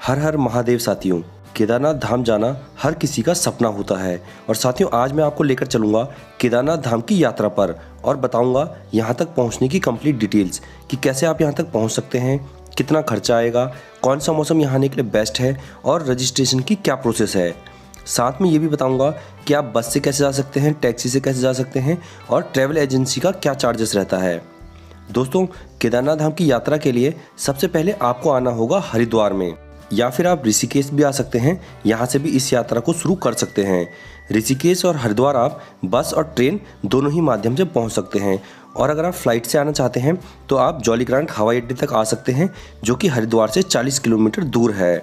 हर हर महादेव साथियों, केदारनाथ धाम जाना हर किसी का सपना होता है। और साथियों, आज मैं आपको लेकर चलूंगा केदारनाथ धाम की यात्रा पर और बताऊंगा यहाँ तक पहुँचने की कंप्लीट डिटेल्स कि कैसे आप यहाँ तक पहुँच सकते हैं, कितना खर्चा आएगा, कौन सा मौसम यहाँ आने के लिए बेस्ट है और रजिस्ट्रेशन की क्या प्रोसेस है। साथ में ये भी बताऊंगा कि आप बस से कैसे जा सकते हैं, टैक्सी से कैसे जा सकते हैं और ट्रैवल एजेंसी का क्या चार्जेस रहता है। दोस्तों, केदारनाथ धाम की यात्रा के लिए सबसे पहले आपको आना होगा हरिद्वार में, या फिर आप ऋषिकेश भी आ सकते हैं। यहाँ से भी इस यात्रा को शुरू कर सकते हैं। ऋषिकेश और हरिद्वार आप बस और ट्रेन दोनों ही माध्यम से पहुँच सकते हैं। और अगर आप फ्लाइट से आना चाहते हैं तो आप जॉलीग्रांट हवाई अड्डे तक आ सकते हैं, जो कि हरिद्वार से 40 किलोमीटर दूर है।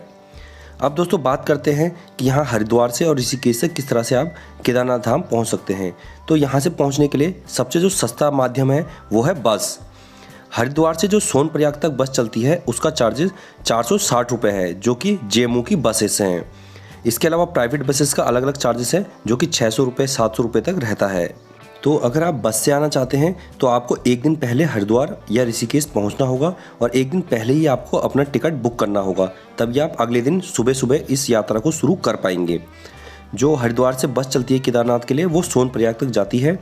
अब दोस्तों, बात करते हैं कि यहाँ हरिद्वार से और ऋषिकेश से किस तरह से आप केदारनाथ धाम पहुँच सकते हैं। तो यहाँ से पहुँचने के लिए सबसे जो सस्ता माध्यम है वो है बस। हरिद्वार से जो सोनप्रयाग तक बस चलती है उसका चार्जेस 460 रुपये है, जो कि जेएमयू की बसेस हैं। इसके अलावा प्राइवेट बसेस का अलग अलग चार्जेस है, जो कि 600 रुपये 700 रुपये तक रहता है। तो अगर आप बस से आना चाहते हैं तो आपको एक दिन पहले हरिद्वार या ऋषिकेश पहुंचना होगा और एक दिन पहले ही आपको अपना टिकट बुक करना होगा, तभी आप अगले दिन सुबह सुबह इस यात्रा को शुरू कर पाएंगे। जो हरिद्वार से बस चलती है केदारनाथ के लिए वो सोनप्रयाग तक जाती है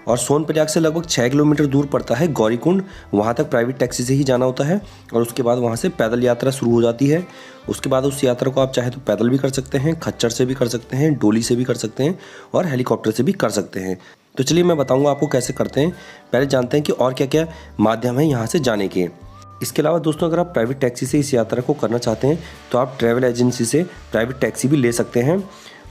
और सोनप्रयाग से लगभग 6 किलोमीटर दूर पड़ता है गौरीकुंड। वहाँ तक प्राइवेट टैक्सी से ही जाना होता है और उसके बाद वहाँ से पैदल यात्रा शुरू हो जाती है। उसके बाद उस यात्रा को आप चाहे तो पैदल भी कर सकते हैं, खच्चर से भी कर सकते हैं, डोली से भी कर सकते हैं और हेलीकॉप्टर से भी कर सकते हैं। तो चलिए मैं बताऊँगा आपको कैसे करते हैं। पहले जानते हैं कि और क्या क्या माध्यम है यहाँ से जाने के। इसके अलावा दोस्तों, अगर आप प्राइवेट टैक्सी से इस यात्रा को करना चाहते हैं तो आप ट्रैवल एजेंसी से प्राइवेट टैक्सी भी ले सकते हैं।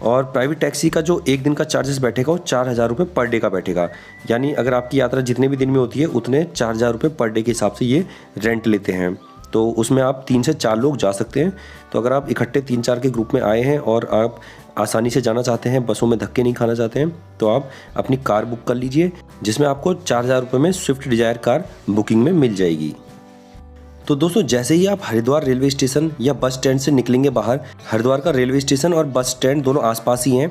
और प्राइवेट टैक्सी का जो एक दिन का चार्जेस बैठेगा वो 4000 रुपये पर डे का बैठेगा। यानी अगर आपकी यात्रा जितने भी दिन में होती है उतने 4000 रुपये पर डे के हिसाब से ये रेंट लेते हैं। तो उसमें आप 3 से 4 लोग जा सकते हैं। तो अगर आप इकट्ठे 3-4 के ग्रुप में आए हैं और आप आसानी से जाना चाहते हैं, बसों में धक्के नहीं खाना चाहते हैं, तो आप अपनी कार बुक कर लीजिए, जिसमें आपको 4000 रुपये में स्विफ्ट डिजायर कार बुकिंग में मिल जाएगी। तो दोस्तों, जैसे ही आप हरिद्वार रेलवे स्टेशन या बस स्टैंड से निकलेंगे बाहर, हरिद्वार का रेलवे स्टेशन और बस स्टैंड दोनों आसपास ही हैं,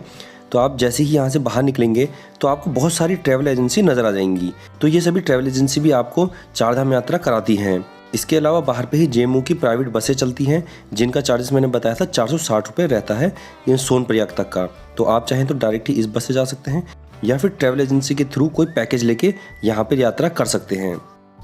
तो आप जैसे ही यहाँ से बाहर निकलेंगे तो आपको बहुत सारी ट्रैवल एजेंसी नज़र आ जाएंगी। तो ये सभी ट्रैवल एजेंसी भी आपको चारधाम यात्रा कराती हैं। इसके अलावा बाहर पे ही जेएमयू की प्राइवेट बसें चलती हैं, जिनका चार्जेस मैंने बताया था 460 रुपये रहता है ये सोनप्रयाग तक का। तो आप चाहें तो डायरेक्ट ही इस बस से जा सकते हैं या फिर ट्रैवल एजेंसी के थ्रू कोई पैकेज लेके यहाँ पर यात्रा कर सकते हैं।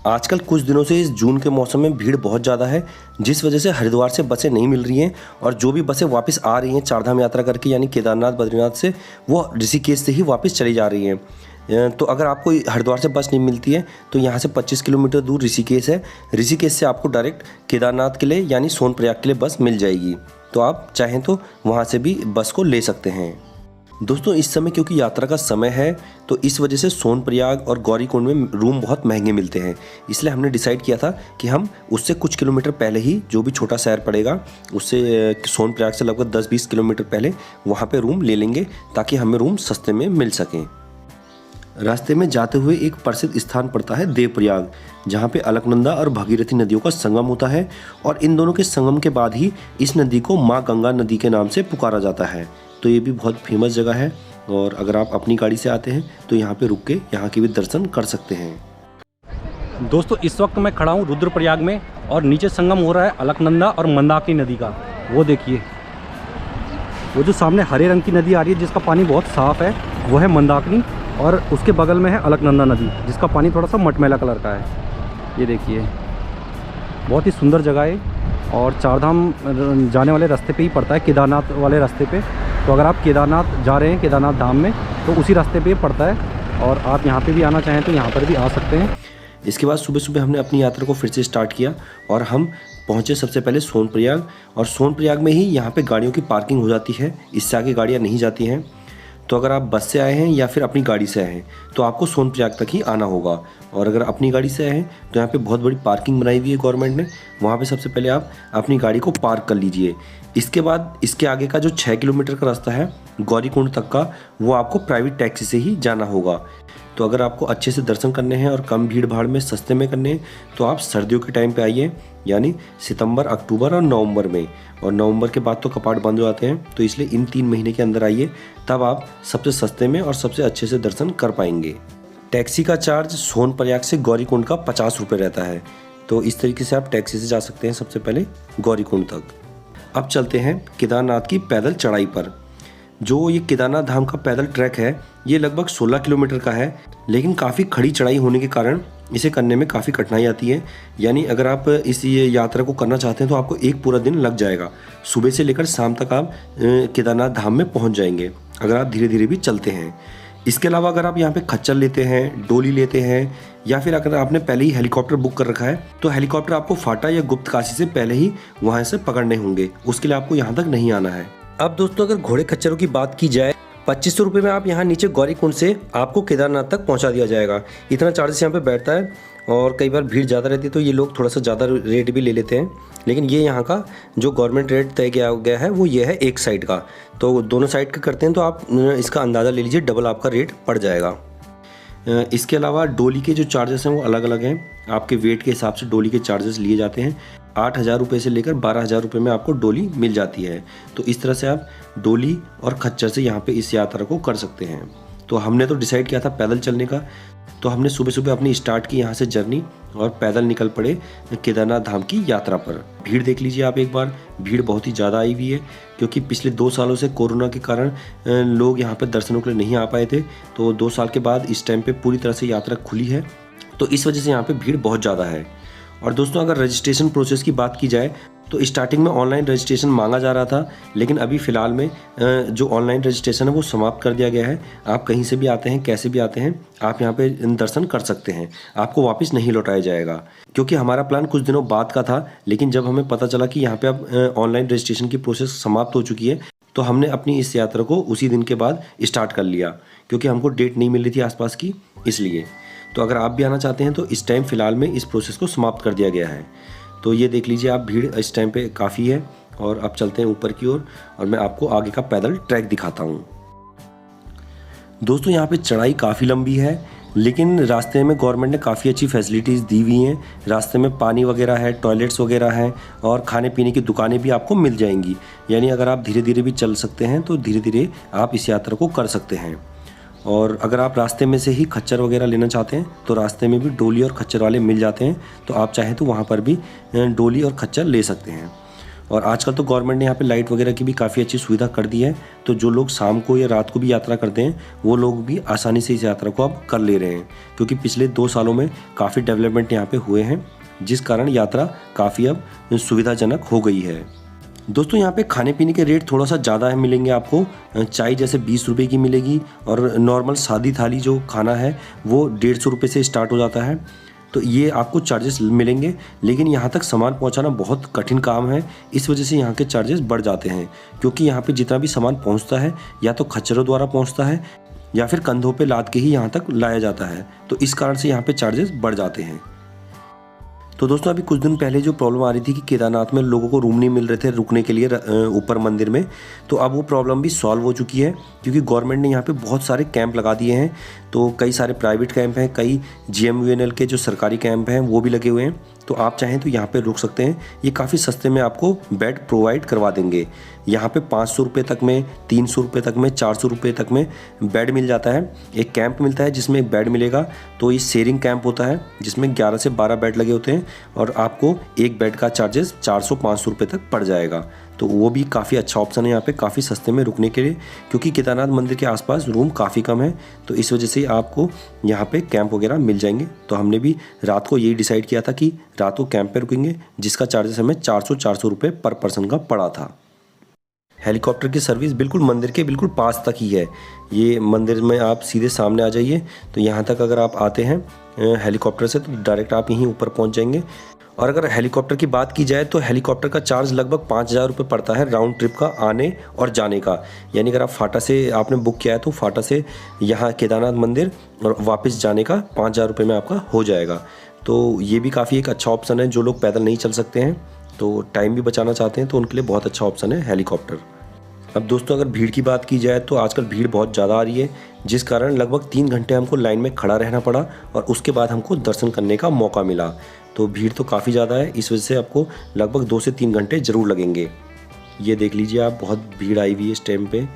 आजकल कुछ दिनों से इस जून के मौसम में भीड़ बहुत ज़्यादा है, जिस वजह से हरिद्वार से बसें नहीं मिल रही हैं और जो भी बसें वापस आ रही हैं चारधाम यात्रा करके, यानी केदारनाथ बद्रीनाथ से, वो ऋषिकेश से ही वापस चली जा रही हैं। तो अगर आपको हरिद्वार से बस नहीं मिलती है तो यहाँ से 25 किलोमीटर दूर ऋषिकेश है। ऋषिकेश से आपको डायरेक्ट केदारनाथ के लिए यानी सोनप्रयाग के लिए बस मिल जाएगी। तो आप चाहें तो वहाँ से भी बस को ले सकते हैं। दोस्तों, इस समय क्योंकि यात्रा का समय है तो इस वजह से सोनप्रयाग और गौरीकुंड में रूम बहुत महंगे मिलते हैं। इसलिए हमने डिसाइड किया था कि हम उससे कुछ किलोमीटर पहले ही, जो भी छोटा शहर पड़ेगा उससे, सोनप्रयाग से लगभग 10-20 किलोमीटर पहले वहाँ पे रूम ले लेंगे, ताकि हमें रूम सस्ते में मिल सकें। रास्ते में जाते हुए एक प्रसिद्ध स्थान पड़ता है देवप्रयाग, जहाँ पे अलकनंदा और भागीरथी नदियों का संगम होता है और इन दोनों के संगम के बाद ही इस नदी को माँ गंगा नदी के नाम से पुकारा जाता है। तो ये भी बहुत फेमस जगह है और अगर आप अपनी गाड़ी से आते हैं तो यहाँ पे रुक के यहाँ के भी दर्शन कर सकते हैं। दोस्तों, इस वक्त मैं खड़ा हूँ रुद्रप्रयाग में और नीचे संगम हो रहा है अलकनंदा और मंदाकिनी नदी का। वो देखिए, वो जो सामने हरे रंग की नदी आ रही है जिसका पानी बहुत साफ़ है वो है मंदाकिनी, और उसके बगल में है अलकनंदा नदी जिसका पानी थोड़ा सा मटमैला कलर का है। ये देखिए, बहुत ही सुंदर जगह है और चारधाम जाने वाले रास्ते पे ही पड़ता है, केदारनाथ वाले रास्ते पे। तो अगर आप केदारनाथ जा रहे हैं केदारनाथ धाम में तो उसी रास्ते पे पड़ता है और आप यहाँ पे भी आना चाहें तो यहाँ पर भी आ सकते हैं। इसके बाद सुबह सुबह हमने अपनी यात्रा को फिर से स्टार्ट किया और हम पहुँचे सबसे पहले सोनप्रयाग। और सोनप्रयाग में ही यहाँ पे गाड़ियों की पार्किंग हो जाती है, इससे आगे गाड़ियाँ नहीं जाती हैं। तो अगर आप बस से आए हैं या फिर अपनी गाड़ी से आए हैं तो आपको सोनप्रयाग तक ही आना होगा। और अगर अपनी गाड़ी से आए हैं तो यहाँ पे बहुत बड़ी पार्किंग बनाई हुई है गवर्नमेंट ने, वहाँ पे सबसे पहले आप अपनी गाड़ी को पार्क कर लीजिए। इसके बाद इसके आगे का जो 6 किलोमीटर का रास्ता है गौरीकुंड तक का, वो आपको प्राइवेट टैक्सी से ही जाना होगा। तो अगर आपको अच्छे से दर्शन करने हैं और कम भीड़ भाड़ में सस्ते में करने हैं तो आप सर्दियों के टाइम पे आइए, यानी सितंबर, अक्टूबर और नवंबर में। और नवंबर के बाद तो कपाट बंद हो जाते हैं, तो इसलिए इन 3 महीने के अंदर आइए, तब आप सबसे सस्ते में और सबसे अच्छे से दर्शन कर पाएंगे। टैक्सी का चार्ज सोनप्रयाग से गौरीकुंड का 50 रुपये रहता है। तो इस तरीके से आप टैक्सी से जा सकते हैं सबसे पहले गौरीकुंड तक। अब चलते हैं केदारनाथ की पैदल चढ़ाई पर। जो ये केदारनाथ धाम का पैदल ट्रैक है ये लगभग 16 किलोमीटर का है, लेकिन काफ़ी खड़ी चढ़ाई होने के कारण इसे करने में काफ़ी कठिनाई आती है। यानी अगर आप इस ये यात्रा को करना चाहते हैं तो आपको एक पूरा दिन लग जाएगा। सुबह से लेकर शाम तक आप केदारनाथ धाम में पहुंच जाएंगे अगर आप धीरे धीरे भी चलते हैं। इसके अलावा अगर आप यहाँ पे खच्चर लेते हैं, डोली लेते हैं, या फिर अगर आपने पहले ही हेलीकॉप्टर बुक कर रखा है तो हेलीकॉप्टर आपको फाटा या गुप्त काशी से पहले ही वहाँ से पकड़ने होंगे। उसके लिए आपको यहाँ तक नहीं आना है। अब दोस्तों अगर घोड़े खच्चरों की बात की जाए, 2500 रुपये में आप यहाँ नीचे गौरीकुंड से आपको केदारनाथ तक पहुँचा दिया जाएगा। इतना चार्जेस यहाँ पे बैठता है, और कई बार भीड़ ज़्यादा रहती है तो ये लोग थोड़ा सा ज़्यादा रेट भी ले लेते हैं, लेकिन ये यहाँ का जो गवर्नमेंट रेट तय किया गया है वो ये है एक साइड का। तो दोनों साइड का करते हैं तो आप इसका अंदाज़ा ले लीजिए, डबल आपका रेट पड़ जाएगा। इसके अलावा डोली के जो चार्जेस हैं वो अलग अलग हैं। आपके वेट के हिसाब से डोली के चार्जेस लिए जाते हैं। 8,000 रुपये से लेकर 12,000 रुपये में आपको डोली मिल जाती है। तो इस तरह से आप डोली और खच्चर से यहाँ पे इस यात्रा को कर सकते हैं। तो हमने तो डिसाइड किया था पैदल चलने का, तो हमने सुबह सुबह अपनी स्टार्ट की यहाँ से जर्नी और पैदल निकल पड़े केदारनाथ धाम की यात्रा पर। भीड़ देख लीजिए आप एक बार, भीड़ बहुत ही ज़्यादा आई हुई है, क्योंकि पिछले 2 सालों से कोरोना के कारण लोग यहाँ पर दर्शनों के लिए नहीं आ पाए थे। तो 2 साल के बाद इस टाइम पे पूरी तरह से यात्रा खुली है, तो इस वजह से यहाँ पे भीड़ बहुत ज़्यादा है। और दोस्तों अगर रजिस्ट्रेशन प्रोसेस की बात की जाए तो स्टार्टिंग में ऑनलाइन रजिस्ट्रेशन मांगा जा रहा था, लेकिन अभी फ़िलहाल में जो ऑनलाइन रजिस्ट्रेशन है वो समाप्त कर दिया गया है। आप कहीं से भी आते हैं, कैसे भी आते हैं, आप यहाँ पे दर्शन कर सकते हैं। आपको वापस नहीं लौटाया जाएगा, क्योंकि हमारा प्लान कुछ दिनों बाद का था, लेकिन जब हमें पता चला कि यहाँ पे अब ऑनलाइन रजिस्ट्रेशन की प्रोसेस समाप्त हो चुकी है तो हमने अपनी इस यात्रा को उसी दिन के बाद स्टार्ट कर लिया, क्योंकि हमको डेट नहीं मिल रही थी आसपास की, इसलिए। तो अगर आप भी आना चाहते हैं तो इस टाइम फ़िलहाल में इस प्रोसेस को समाप्त कर दिया गया है। तो ये देख लीजिए आप, भीड़ इस टाइम पे काफ़ी है। और अब चलते हैं ऊपर की ओर और मैं आपको आगे का पैदल ट्रैक दिखाता हूँ। दोस्तों यहाँ पे चढ़ाई काफ़ी लंबी है, लेकिन रास्ते में गवर्नमेंट ने काफ़ी अच्छी फैसिलिटीज़ दी हुई हैं। रास्ते में पानी वगैरह है, टॉयलेट्स वगैरह हैं, और खाने पीने की दुकानें भी आपको मिल जाएंगी। यानी अगर आप धीरे धीरे भी चल सकते हैं तो धीरे धीरे आप इस यात्रा को कर सकते हैं। और अगर आप रास्ते में से ही खच्चर वगैरह लेना चाहते हैं तो रास्ते में भी डोली और खच्चर वाले मिल जाते हैं, तो आप चाहें तो वहाँ पर भी डोली और खच्चर ले सकते हैं। और आजकल तो गवर्नमेंट ने यहाँ पे लाइट वगैरह की भी काफ़ी अच्छी सुविधा कर दी है, तो जो लोग शाम को या रात को भी यात्रा करते हैं वो लोग भी आसानी से इस यात्रा को अब कर ले रहे हैं, क्योंकि पिछले 2 सालों में काफ़ी डेवलपमेंट यहाँ पे हुए हैं, जिस कारण यात्रा काफ़ी अब सुविधाजनक हो गई है। दोस्तों यहाँ पे खाने पीने के रेट थोड़ा सा ज़्यादा है मिलेंगे आपको। चाय जैसे 20 रुपये की मिलेगी, और नॉर्मल सादी थाली जो खाना है वो 150 रुपये से स्टार्ट हो जाता है। तो ये आपको चार्जेस मिलेंगे, लेकिन यहाँ तक सामान पहुँचाना बहुत कठिन काम है, इस वजह से यहाँ के चार्जेस बढ़ जाते हैं। क्योंकि यहाँ पे जितना भी सामान पहुँचता है या तो खच्चरों द्वारा पहुँचता है या फिर कंधों पे लाद के ही यहाँ तक लाया जाता है, तो इस कारण से यहाँ पे चार्जेस बढ़ जाते हैं। तो दोस्तों अभी कुछ दिन पहले जो प्रॉब्लम आ रही थी कि केदारनाथ में लोगों को रूम नहीं मिल रहे थे रुकने के लिए ऊपर मंदिर में, तो अब वो प्रॉब्लम भी सॉल्व हो चुकी है, क्योंकि गवर्नमेंट ने यहाँ पे बहुत सारे कैंप लगा दिए हैं। तो कई सारे प्राइवेट कैंप हैं, कई GMUNL के जो सरकारी कैंप हैं वो भी लगे हुए हैं। तो आप चाहें तो यहाँ पे रुक सकते हैं। ये काफ़ी सस्ते में आपको बेड प्रोवाइड करवा देंगे। यहाँ पे 500 रुपये तक में, 300 रुपये तक में, 400 रुपये तक में बेड मिल जाता है। एक कैंप मिलता है जिसमें एक बेड मिलेगा। तो ये शेयरिंग कैंप होता है जिसमें 11 से 12 बेड लगे होते हैं, और आपको एक बेड का चार्जेस 400-500 रुपये तक पड़ जाएगा। तो वो भी काफ़ी अच्छा ऑप्शन है यहाँ पे, काफ़ी सस्ते में रुकने के लिए, क्योंकि केदारनाथ मंदिर के आसपास रूम काफ़ी कम है, तो इस वजह से आपको यहाँ पे कैंप वगैरह मिल जाएंगे। तो हमने भी रात को यही डिसाइड किया था कि रात को कैंप पे रुकेंगे, जिसका चार्जेस हमें 400 रुपये पर पर्सन का पड़ा था। हेलीकॉप्टर की सर्विस बिल्कुल मंदिर के बिल्कुल पास तक ही है। ये मंदिर में आप सीधे सामने आ जाइए, तो यहाँ तक अगर आप आते हैं हेलीकॉप्टर से तो डायरेक्ट आप यहीं ऊपर पहुँच जाएंगे। और अगर हेलीकॉप्टर की बात की जाए तो हेलीकॉप्टर का चार्ज लगभग 5,000 रुपये पड़ता है राउंड ट्रिप का, आने और जाने का। यानी अगर आप फाटा से आपने बुक किया है तो फाटा से यहाँ केदारनाथ मंदिर और वापस जाने का 5,000 रुपये में आपका हो जाएगा। तो ये भी काफ़ी एक अच्छा ऑप्शन है। जो लोग पैदल नहीं चल सकते हैं तो टाइम भी बचाना चाहते हैं तो उनके लिए बहुत अच्छा ऑप्शन है हेलीकॉप्टर। अब दोस्तों अगर भीड़ की बात की जाए तो आजकल भीड़ बहुत ज़्यादा आ रही है, जिस कारण लगभग 3 घंटे हमको लाइन में खड़ा रहना पड़ा, और उसके बाद हमको दर्शन करने का मौका मिला। तो भीड़ तो काफ़ी ज़्यादा है, इस वजह से आपको लगभग 2 से 3 घंटे ज़रूर लगेंगे। ये देख लीजिए आप, बहुत भीड़ आई हुई है इस टाइम पे।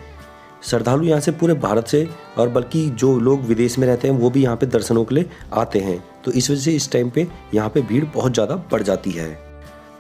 श्रद्धालु यहाँ से पूरे भारत से, और बल्कि जो लोग विदेश में रहते हैं वो भी यहाँ पे दर्शनों के लिए आते हैं। तो इस वजह से इस टाइम पे यहाँ पे भीड़ बहुत ज़्यादा बढ़ जाती है।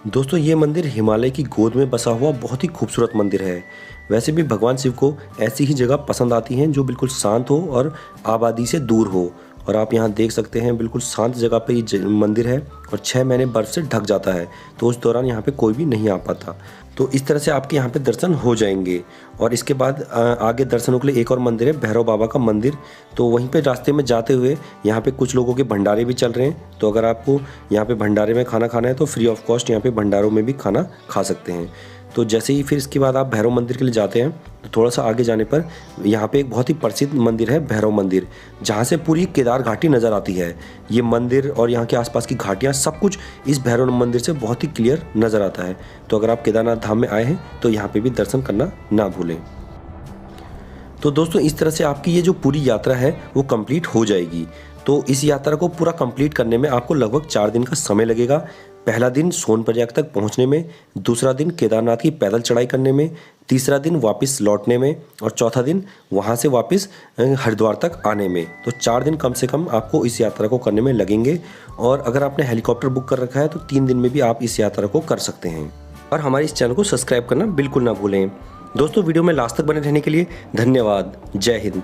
दोस्तों ये मंदिर हिमालय की गोद में बसा हुआ बहुत ही खूबसूरत मंदिर है। वैसे भी भगवान शिव को ऐसी ही जगह पसंद आती हैं जो बिल्कुल शांत हो और आबादी से दूर हो। और आप यहाँ देख सकते हैं बिल्कुल शांत जगह पे ये मंदिर है और 6 महीने बर्फ़ से ढक जाता है, तो उस दौरान यहाँ पे कोई भी नहीं आ पाता। तो इस तरह से आपके यहाँ पे दर्शन हो जाएंगे। और इसके बाद आगे दर्शनों के लिए एक और मंदिर है, भैरव बाबा का मंदिर। तो वहीं पे रास्ते में जाते हुए यहाँ पे कुछ लोगों के भंडारे भी चल रहे हैं, तो अगर आपको यहाँ पे भंडारे में खाना खाना है तो फ्री ऑफ कॉस्ट यहाँ पे भंडारों में भी खाना खा सकते हैं। तो जैसे ही फिर इसके बाद आप भैरव मंदिर के लिए जाते हैं तो थोड़ा सा आगे जाने पर यहाँ पे एक बहुत ही प्रसिद्ध मंदिर है, भैरव मंदिर, जहाँ से पूरी केदार घाटी नज़र आती है। ये मंदिर और यहाँ के आसपास की घाटियाँ सब कुछ इस भैरव मंदिर से बहुत ही क्लियर नज़र आता है। तो अगर आप केदारनाथ धाम में आए हैं तो यहाँ पे भी दर्शन करना ना भूलें। तो दोस्तों इस तरह से आपकी ये जो पूरी यात्रा है वो कंप्लीट हो जाएगी। तो इस यात्रा को पूरा कंप्लीट करने में आपको लगभग 4 दिन का समय लगेगा। पहला दिन सोनप्रयाग तक पहुंचने में, दूसरा दिन केदारनाथ की पैदल चढ़ाई करने में, तीसरा दिन वापस लौटने में और चौथा दिन वहां से वापस हरिद्वार तक आने में। तो 4 दिन कम से कम आपको इस यात्रा को करने में लगेंगे। और अगर आपने हेलीकॉप्टर बुक कर रखा है तो 3 दिन में भी आप इस यात्रा को कर सकते हैं। और हमारे इस चैनल को सब्सक्राइब करना बिल्कुल ना भूलें। दोस्तों वीडियो में लास्ट तक बने रहने के लिए धन्यवाद। जय हिंद।